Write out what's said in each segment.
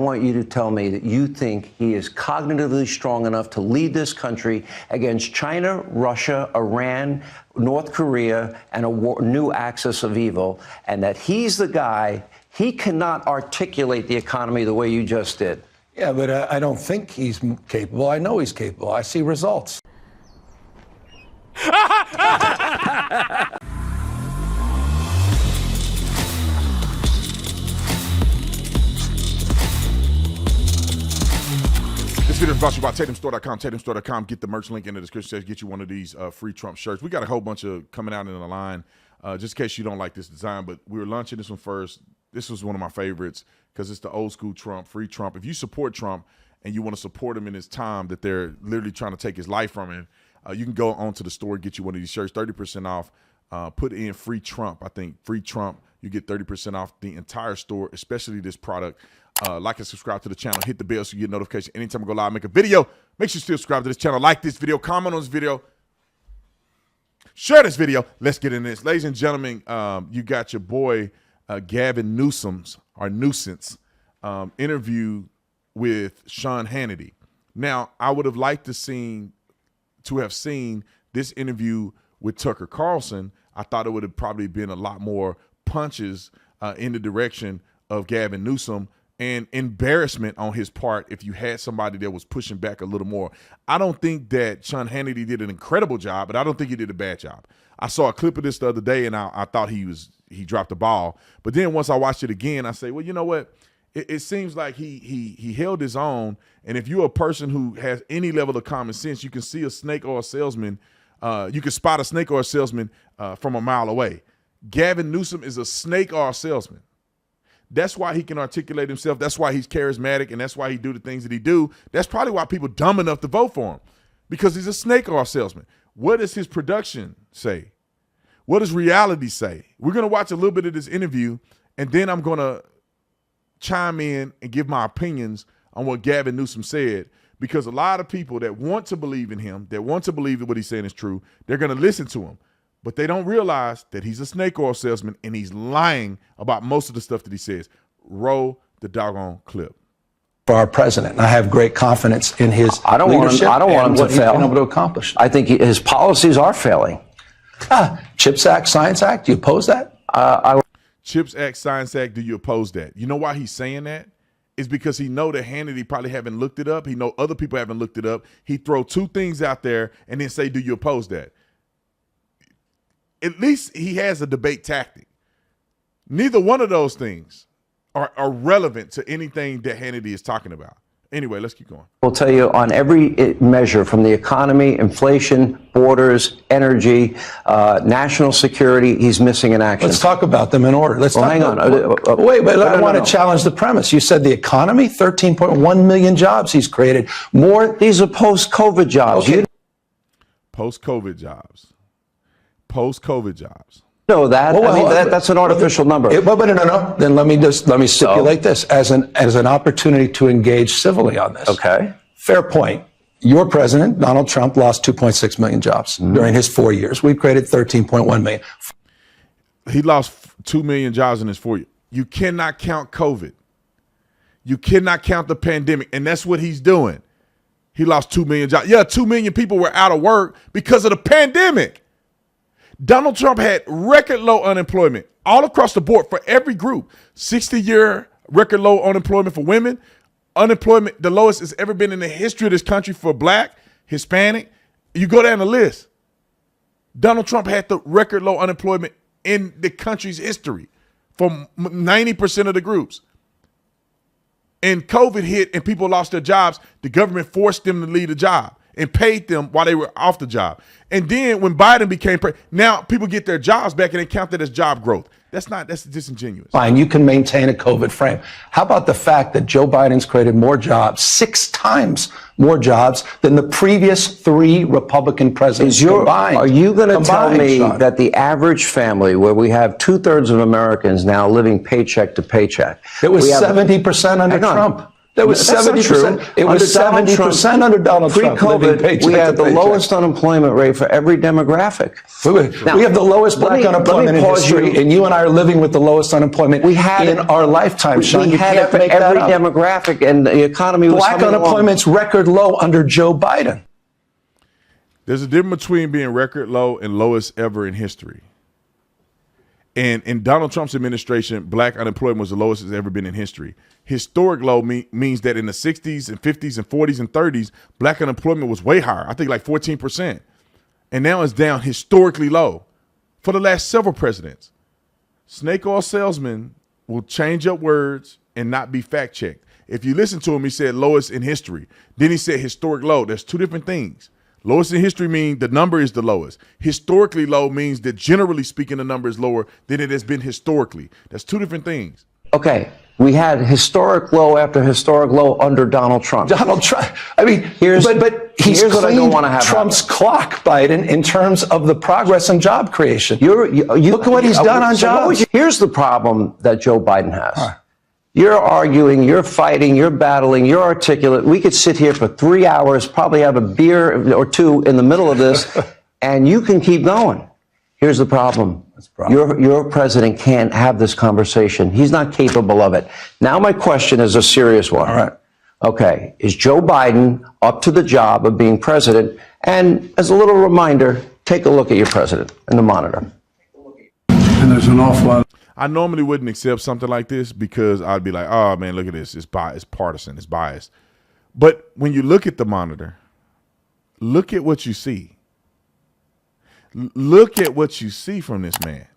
want you to tell me that you think he is cognitively strong enough to lead this country against China, Russia, Iran, North Korea, and a new axis of evil, and that he's the guy. He cannot articulate the economy the way you just did. Yeah, but I don't think he's capable. I know he's capable. I see results. This video is brought to you by TatumStore.com. TatumStore.com. Get the merch link in the description section. Get you one of these free Trump shirts. We got a whole bunch of coming out in the line, just in case you don't like this design. But we were launching this one first. This was one of my favorites because it's the old school Trump, free Trump. If you support Trump and you want to support him in his time that they're literally trying to take his life from him, you can go onto the store and get you one of these shirts, 30% off. Put in free Trump. I think free Trump, you get 30% off the entire store, especially this product. Like and subscribe to the channel. Hit the bell so you get notification anytime I go live, make a video. Make sure you still subscribe to this channel. Like this video. Comment on this video. Share this video. Let's get in this. Ladies and gentlemen, you got your boy Gavin Newsom's interview with Sean Hannity. Now, I would have liked to have seen this interview with Tucker Carlson. I thought it would have probably been a lot more punches in the direction of Gavin Newsom and embarrassment on his part if you had somebody that was pushing back a little more. I don't think that Sean Hannity did an incredible job, but I don't think he did a bad job. I saw a clip of this the other day, and I thought he dropped the ball. But then once I watched it again, I say, well, you know what? It seems like he held his own. And if you're a person who has any level of common sense, you can see a snake or a salesman. You can spot a snake or a salesman from a mile away. Gavin Newsom is a snake or a salesman. That's why he can articulate himself. That's why he's charismatic, and that's why he do the things that he do. That's probably why people dumb enough to vote for him, because he's a snake or a salesman. What does his production say? What does reality say? We're going to watch a little bit of this interview, and then I'm going to chime in and give my opinions on what Gavin Newsom said, because a lot of people that want to believe in him, that want to believe that what he's saying is true, they're going to listen to him. But they don't realize that he's a snake oil salesman and he's lying about most of the stuff that he says. Roll the doggone clip. For our president, and I have great confidence in his leadership. I don't want him to fail. Been able to accomplish. I think his policies are failing. CHIPS Act, Science Act. Do you oppose that? CHIPS Act, Science Act. Do you oppose that? You know why he's saying that? It's because he know that Hannity probably haven't looked it up. He know other people haven't looked it up. He throw two things out there and then say, "Do you oppose that?" At least he has a debate tactic. Neither one of those things are relevant to anything that Hannity is talking about. Anyway, let's keep going. We'll tell you on every measure, from the economy, inflation, borders, energy, national security, he's missing in action. Let's talk about them in order. Let's hang on. Wait, but I want to challenge the premise. You said the economy, 13.1 million jobs he's created. More. These are post-COVID jobs. Okay. Post-COVID jobs. Post-COVID jobs. No, that's an artificial number. No. Then let me stipulate this as an opportunity to engage civilly on this. Okay. Fair point. Your president, Donald Trump, lost 2.6 million jobs during his 4 years. We've created 13.1 million. He lost 2 million jobs in his 4 years. You cannot count COVID. You cannot count the pandemic, and that's what he's doing. He lost 2 million jobs. Yeah, 2 million people were out of work because of the pandemic. Donald Trump had record low unemployment all across the board for every group. 60-year record low unemployment for women. Unemployment, the lowest it's ever been in the history of this country for Black, Hispanic. You go down the list. Donald Trump had the record low unemployment in the country's history for 90% of the groups. And COVID hit and people lost their jobs. The government forced them to leave the job and paid them while they were off the job. And then when Biden became president, now people get their jobs back and they count that as job growth. That's disingenuous. Fine, you can maintain a COVID frame. How about the fact that Joe Biden's created more jobs, 6 times more jobs than the previous 3 Republican presidents combined? Are you going to tell me Sean, that the average family, where we have 2/3 of Americans now living paycheck to paycheck, it was 70% under Trump? That was That's not 70%. true. It was Under Donald 70% Trump, under Donald Trump. living Pre-COVID, paycheck we had to the paycheck. lowest unemployment rate for every demographic. We have the lowest black unemployment in history, and you and I are living with the lowest unemployment in our lifetime, Sean. We You had can't it for make that every up. demographic, and the economy was Black unemployment's record low under Joe Biden. There's a difference between being record low and lowest ever in history. And in Donald Trump's administration, black unemployment was the lowest it's ever been in history. Historic low means that in the 60s and 50s and 40s and 30s, black unemployment was way higher. I think like 14%. And now it's down historically low for the last several presidents. Snake oil salesmen will change up words and not be fact checked. If you listen to him, he said lowest in history. Then he said historic low. There's two different things. Lowest in history means the number is the lowest. Historically low means that generally speaking, the number is lower than it has been historically. That's two different things. Okay, we had historic low after historic low under Donald Trump. Donald Trump. I mean, but he's here's what I don't want to have Trump's happen. clock, Biden, in terms of the progress and job creation. Look at what he's done on jobs. Here's the problem that Joe Biden has. You're arguing, you're fighting, you're battling, you're articulate. We could sit here for 3 hours, probably have a beer or two in the middle of this, and you can keep going. Here's the problem. Your president can't have this conversation. He's not capable of it. Now my question is a serious one. All right. Okay, is Joe Biden up to the job of being president? And as a little reminder, take a look at your president in the monitor. And there's an awful lot. I normally wouldn't accept something like this because I'd be like, oh man, look at this. It's partisan, it's biased. But when you look at the monitor, look at what you see. Look at what you see from this man.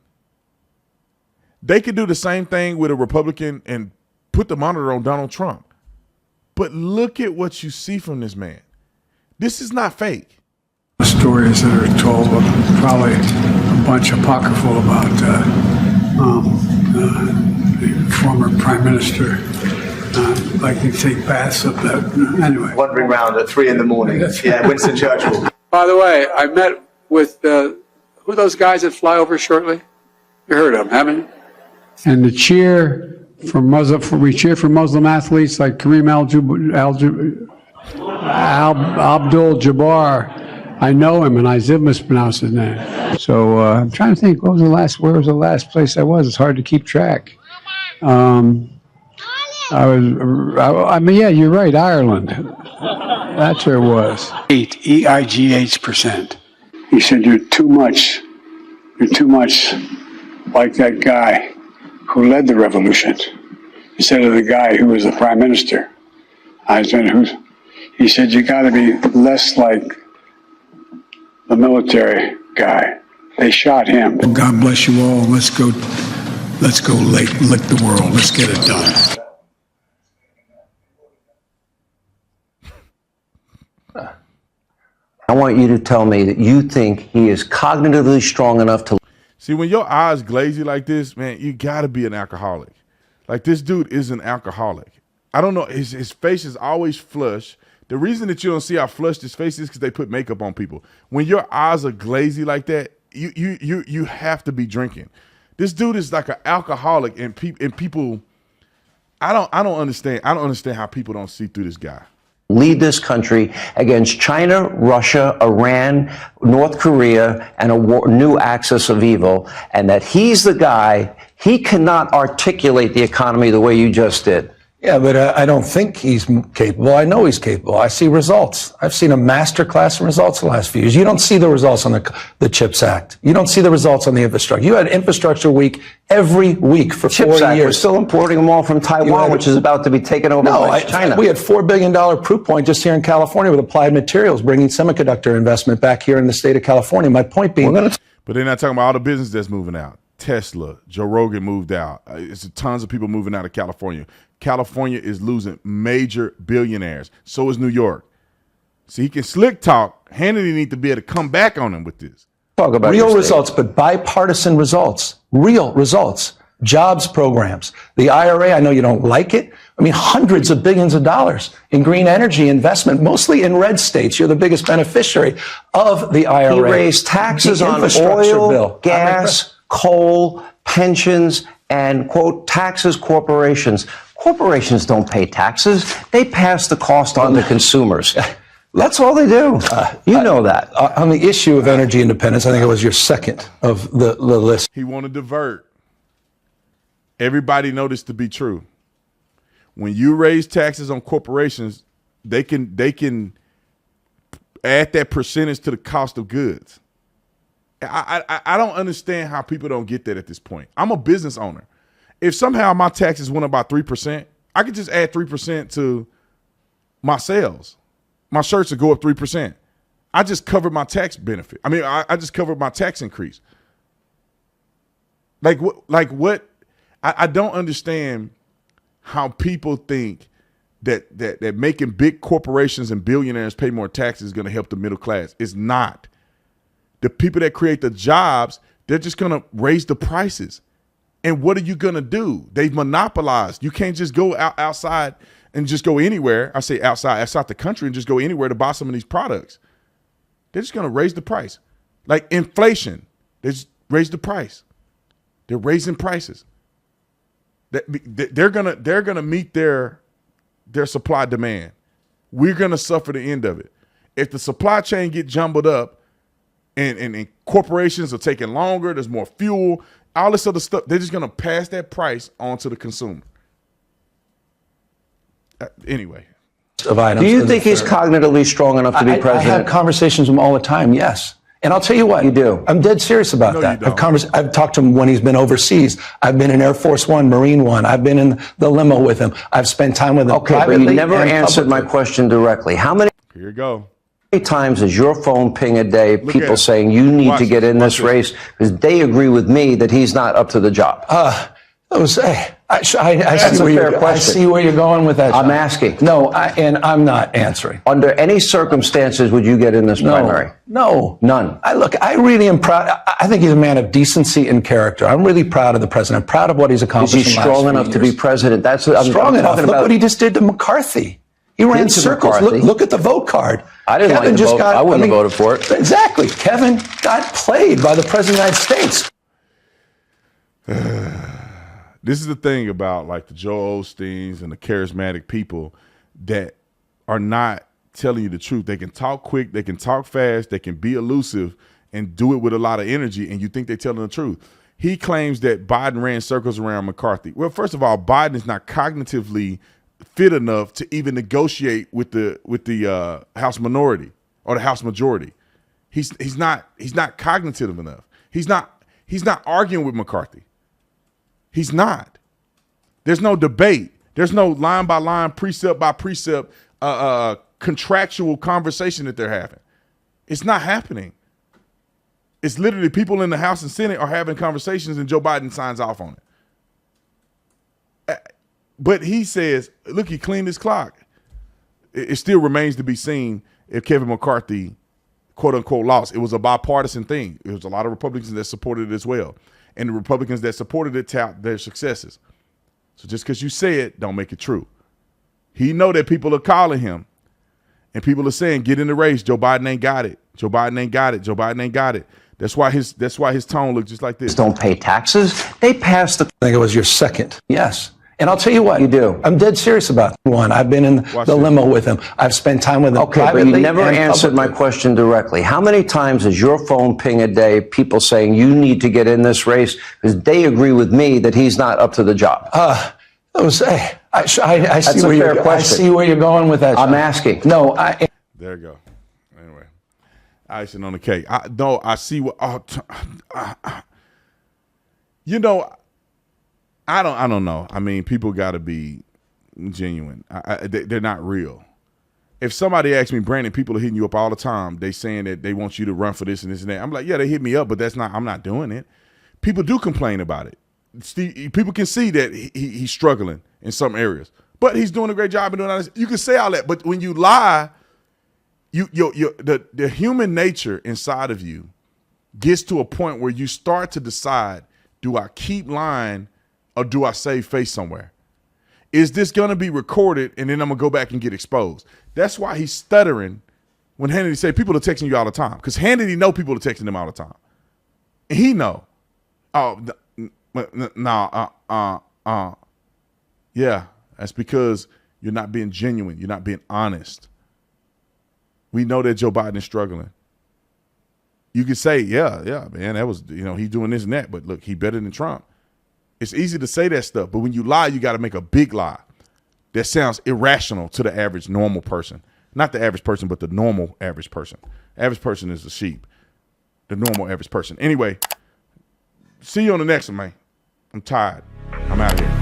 They could do the same thing with a Republican and put the monitor on Donald Trump. But look at what you see from this man. This is not fake. Stories that are told, probably a bunch apocryphal about the former prime minister liking to take baths up that. Anyway. Wandering around at 3 a.m. Yeah, Winston Churchill. By the way, I met with who are those guys that fly over shortly? You heard of them, haven't you? And the cheer for Muslim, we cheer for Muslim athletes like Kareem Abdul-Jabbar. I know him, and I did mispronounce his name. So I'm trying to think. Where was the last place I was? It's hard to keep track. I mean, yeah, you're right. Ireland. That's where it was. EIGH%. He said, "You're too much. You're too much like that guy who led the revolution, instead of the guy who was the prime minister." He said, "You got to be less like the military guy. They shot him." Well, God bless you all. Let's go lick the world. Let's get it done. I want you to tell me that you think he is cognitively strong enough to... See, when your eyes glazy like this, man, you got to be an alcoholic. Like, this dude is an alcoholic. I don't know. His face is always flush. The reason that you don't see how flushed his face is because they put makeup on people. When your eyes are glazy like that, you have to be drinking. This dude is like an alcoholic, and people, I don't understand. I don't understand how people don't see through this guy. Lead this country against China, Russia, Iran, North Korea, and a new axis of evil, and that he's the guy. He cannot articulate the economy the way you just did. Yeah, but I don't think he's capable. I know he's capable. I see results. I've seen a masterclass in results the last few years. You don't see the results on the CHIPS Act. You don't see the results on the infrastructure. You had Infrastructure Week every week for 4 years. We're still importing them all from Taiwan, which is about to be taken over by China. We had $4 billion proof point just here in California with Applied Materials, bringing semiconductor investment back here in the state of California. My point being... But they're not talking about all the business that's moving out. Tesla, Joe Rogan moved out. It's tons of people moving out of California. California is losing major billionaires. So is New York. See, he can slick talk. Hannity need to be able to come back on him with this. Talk about real results, but bipartisan results. Real results. Jobs programs. The IRA, I know you don't like it. I mean, hundreds of billions of dollars in green energy investment, mostly in red states. You're the biggest beneficiary of the IRA. He raised taxes on oil, gas, coal, pensions, and, quote, taxes corporations. Corporations don't pay taxes. They pass the cost on to consumers. That's all they do. You know that. On the issue of energy independence, I think it was your second of the list. He want to divert. Everybody know this to be true. When you raise taxes on corporations, they can add that percentage to the cost of goods. I don't understand how people don't get that at this point. I'm a business owner. If somehow my taxes went up by 3%, I could just add 3% to my sales. My shirts would go up 3%. I just covered my tax benefit. I mean, I just covered my tax increase. Like what? I don't understand how people think that making big corporations and billionaires pay more taxes is going to help the middle class. It's not. The people that create the jobs, they're just going to raise the prices. And what are you going to do? They've monopolized. You can't just go outside and just go anywhere. I say outside the country and just go anywhere to buy some of these products. They're just going to raise the price. Like inflation, they just raise the price. They're raising prices. They're gonna meet their supply demand. We're gonna suffer the end of it. If the supply chain get jumbled up and corporations are taking longer, there's more fuel, all this other stuff, they're just gonna pass that price on to the consumer. Anyway. Of items. Do you think he's cognitively strong enough to be president? I have conversations with him all the time, yes. And I'll tell you what. You do? I'm dead serious about that. I've talked to him when he's been overseas. I've been in Air Force One, Marine One. I've been in the limo with him. I've spent time with him. Okay, but you never answered my question directly. How many Here you go. times is your phone ping a day, people saying you need to get in this race because they agree with me that he's not up to the job? I see where you're going with that. I'm asking. No, and I'm not answering. Under any circumstances would you get in this primary? No. None. I really am proud. I think he's a man of decency and character. I'm really proud of the president. I'm proud of what he's accomplished. Is he strong enough to be president? That's what I'm strong enough. talking Look about. what he just did to McCarthy. He ran circles. Look at the vote card. I didn't like the vote. I wouldn't have voted for it. Exactly. Kevin got played by the president of the United States. This is the thing about like the Joel Osteens and the charismatic people that are not telling you the truth. They can talk quick, they can talk fast, they can be elusive and do it with a lot of energy, and you think they're telling the truth. He claims that Biden ran circles around McCarthy. Well, first of all, Biden is not cognitively fit enough to even negotiate with the House minority or the House majority. He's not cognitive enough. He's not arguing with McCarthy. He's not. There's no debate. There's no line by line, precept by precept, contractual conversation that they're having. It's not happening. It's literally people in the House and Senate are having conversations and Joe Biden signs off on it. But he says, look, he cleaned his clock. It still remains to be seen if Kevin McCarthy, quote unquote, lost. It was a bipartisan thing. There was a lot of Republicans that supported it as well. And the Republicans that supported it tout their successes. So just because you say it, don't make it true. He know that people are calling him. And people are saying, get in the race. Joe Biden ain't got it. Joe Biden ain't got it. Joe Biden ain't got it. That's why his tone looks just like this. Don't pay taxes. They pass the... I think it was your second. Yes. And I'll tell you what. You do? I'm dead serious about one. I've been in the limo with him. I've spent time with him. Okay, but you never answered my question directly. How many times is your phone ping a day, people saying you need to get in this race because they agree with me that he's not up to the job? I see where you're going with that. I'm asking. No, There you go. Anyway, icing on the cake. I see what. I don't know. I mean, people got to be genuine. They're not real. If somebody asks me, Brandon, people are hitting you up all the time. They saying that they want you to run for this and this and that. I'm like, yeah, they hit me up, but I'm not doing it. People do complain about it. People can see that he's struggling in some areas, but he's doing a great job in doing all this. You can say all that, but when you lie, the human nature inside of you gets to a point where you start to decide, do I keep lying or do I save face somewhere? Is this going to be recorded and then I'm going to go back and get exposed? That's why he's stuttering when Hannity say people are texting you all the time, because Hannity know people are texting him all the time. And he know. Oh, yeah. That's because you're not being genuine. You're not being honest. We know that Joe Biden is struggling. You could say, yeah, man, that was, he's doing this and that, but look, he better than Trump. It's easy to say that stuff, but when you lie, you got to make a big lie that sounds irrational to the average normal person. Not the average person, but the normal average person. Average person is the sheep. The normal average person. Anyway, see you on the next one, man. I'm tired. I'm out of here.